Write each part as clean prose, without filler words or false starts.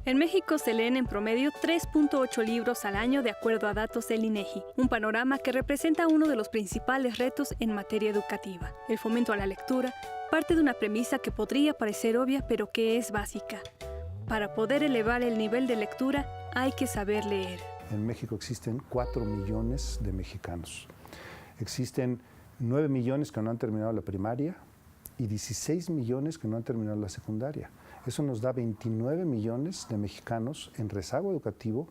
En México se leen en promedio 3.8 libros al año de acuerdo a datos del INEGI, un panorama que representa uno de los principales retos en materia educativa. El fomento a la lectura parte de una premisa que podría parecer obvia, pero que es básica. Para poder elevar el nivel de lectura, hay que saber leer. En México existen 4 millones de mexicanos. Existen 9 millones que no han terminado la primaria y 16 millones que no han terminado la secundaria. Eso nos da 29 millones de mexicanos en rezago educativo,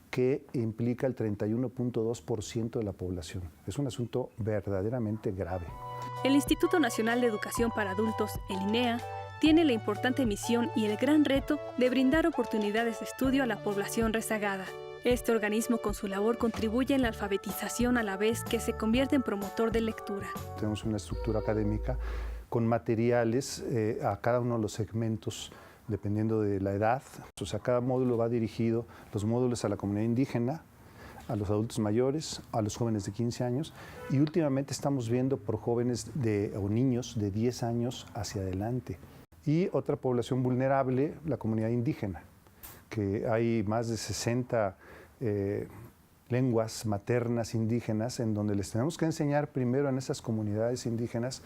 que implica el 31.2% de la población. Es un asunto verdaderamente grave. El Instituto Nacional de Educación para Adultos, el INEA, tiene la importante misión y el gran reto de brindar oportunidades de estudio a la población rezagada. Este organismo con su labor contribuye en la alfabetización a la vez que se convierte en promotor de lectura. Tenemos una estructura académica con materiales a cada uno de los segmentos dependiendo de la edad. O sea, cada módulo va dirigido, los módulos a la comunidad indígena, a los adultos mayores, a los jóvenes de 15 años y últimamente estamos viendo por jóvenes o niños de 10 años hacia adelante. Y otra población vulnerable, la comunidad indígena, que hay más de 60 lenguas maternas indígenas en donde les tenemos que enseñar primero en esas comunidades indígenas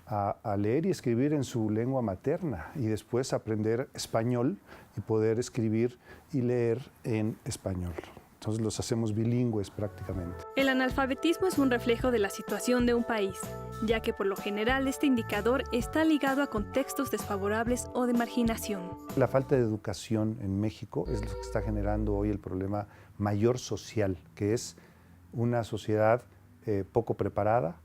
a leer y escribir en su lengua materna y después aprender español y poder escribir y leer en español. Entonces los hacemos bilingües prácticamente. El analfabetismo es un reflejo de la situación de un país, ya que por lo general este indicador está ligado a contextos desfavorables o de marginación. La falta de educación en México es lo que está generando hoy el problema mayor social, que es una sociedad poco preparada,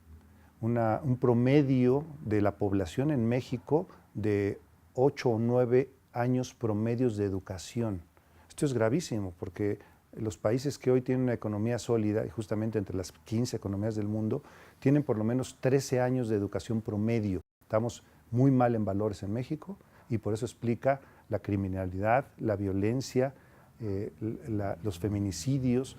un promedio de la población en México de 8 o 9 años promedios de educación. Esto es gravísimo porque los países que hoy tienen una economía sólida, y justamente entre las 15 economías del mundo, tienen por lo menos 13 años de educación promedio. Estamos muy mal en valores en México y por eso explica la criminalidad, la violencia, los feminicidios,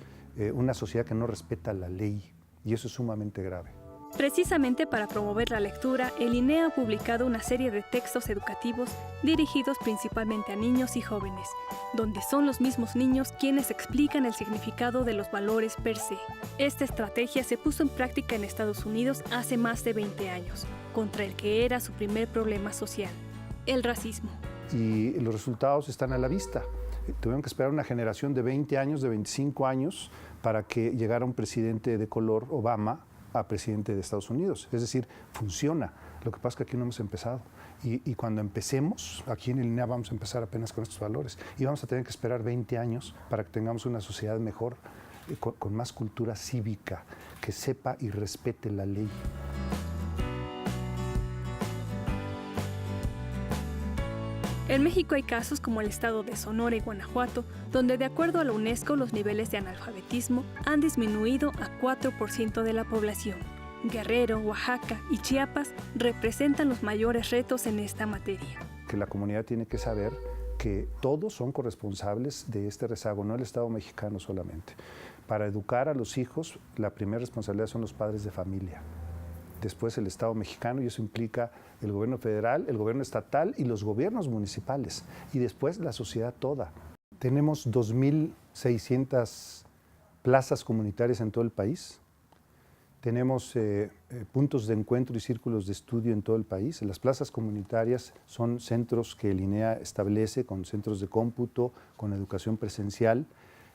una sociedad que no respeta la ley, y eso es sumamente grave. Precisamente para promover la lectura, el INEA ha publicado una serie de textos educativos dirigidos principalmente a niños y jóvenes, donde son los mismos niños quienes explican el significado de los valores per se. Esta estrategia se puso en práctica en Estados Unidos hace más de 20 años, contra el que era su primer problema social, el racismo. Y los resultados están a la vista. Tuvieron que esperar una generación de 20 años, de 25 años, para que llegara un presidente de color, Obama, a presidente de Estados Unidos. Es decir, funciona. Lo que pasa es que aquí no hemos empezado. Y cuando empecemos, aquí en el INEA vamos a empezar apenas con estos valores. Y vamos a tener que esperar 20 años para que tengamos una sociedad mejor, con más cultura cívica, que sepa y respete la ley. En México hay casos como el estado de Sonora y Guanajuato, donde de acuerdo a la UNESCO los niveles de analfabetismo han disminuido a 4% de la población. Guerrero, Oaxaca y Chiapas representan los mayores retos en esta materia. Que la comunidad tiene que saber que todos son corresponsables de este rezago, no el Estado mexicano solamente. Para educar a los hijos, la primera responsabilidad son los padres de familia. Después el Estado mexicano, y eso implica el gobierno federal, el gobierno estatal y los gobiernos municipales. Y después la sociedad toda. Tenemos 2.600 plazas comunitarias en todo el país. Tenemos puntos de encuentro y círculos de estudio en todo el país. Las plazas comunitarias son centros que el INEA establece con centros de cómputo, con educación presencial.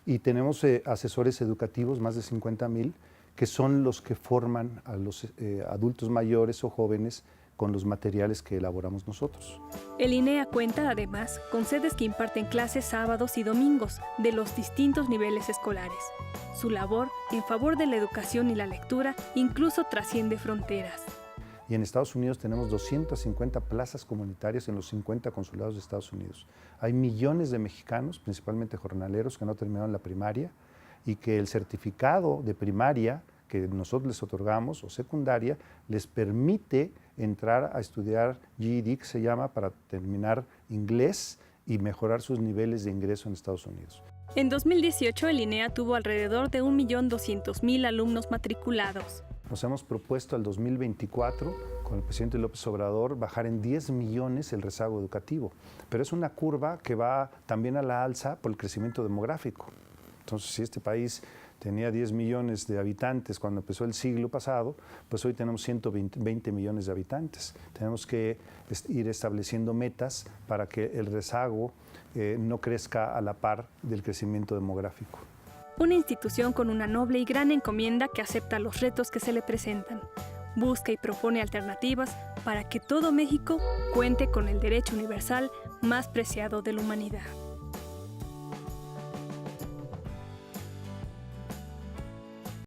Y tenemos asesores educativos, más de 50,000, que son los que forman a los adultos mayores o jóvenes con los materiales que elaboramos nosotros. El INEA cuenta además con sedes que imparten clases sábados y domingos de los distintos niveles escolares. Su labor en favor de la educación y la lectura incluso trasciende fronteras. Y en Estados Unidos tenemos 250 plazas comunitarias en los 50 consulados de Estados Unidos. Hay millones de mexicanos, principalmente jornaleros, que no terminaron la primaria y que el certificado de primaria que nosotros les otorgamos o secundaria les permite entrar a estudiar GED, que se llama, para terminar inglés y mejorar sus niveles de ingreso en Estados Unidos. En 2018 el INEA tuvo alrededor de 1.200.000 alumnos matriculados. Nos hemos propuesto al 2024, con el presidente López Obrador, bajar en 10 millones el rezago educativo. Pero es una curva que va también a la alza por el crecimiento demográfico. Entonces, si este país tenía 10 millones de habitantes cuando empezó el siglo pasado, pues hoy tenemos 120 millones de habitantes. Tenemos que ir estableciendo metas para que el rezago no crezca a la par del crecimiento demográfico. Una institución con una noble y gran encomienda que acepta los retos que se le presentan. Busca y propone alternativas para que todo México cuente con el derecho universal más preciado de la humanidad.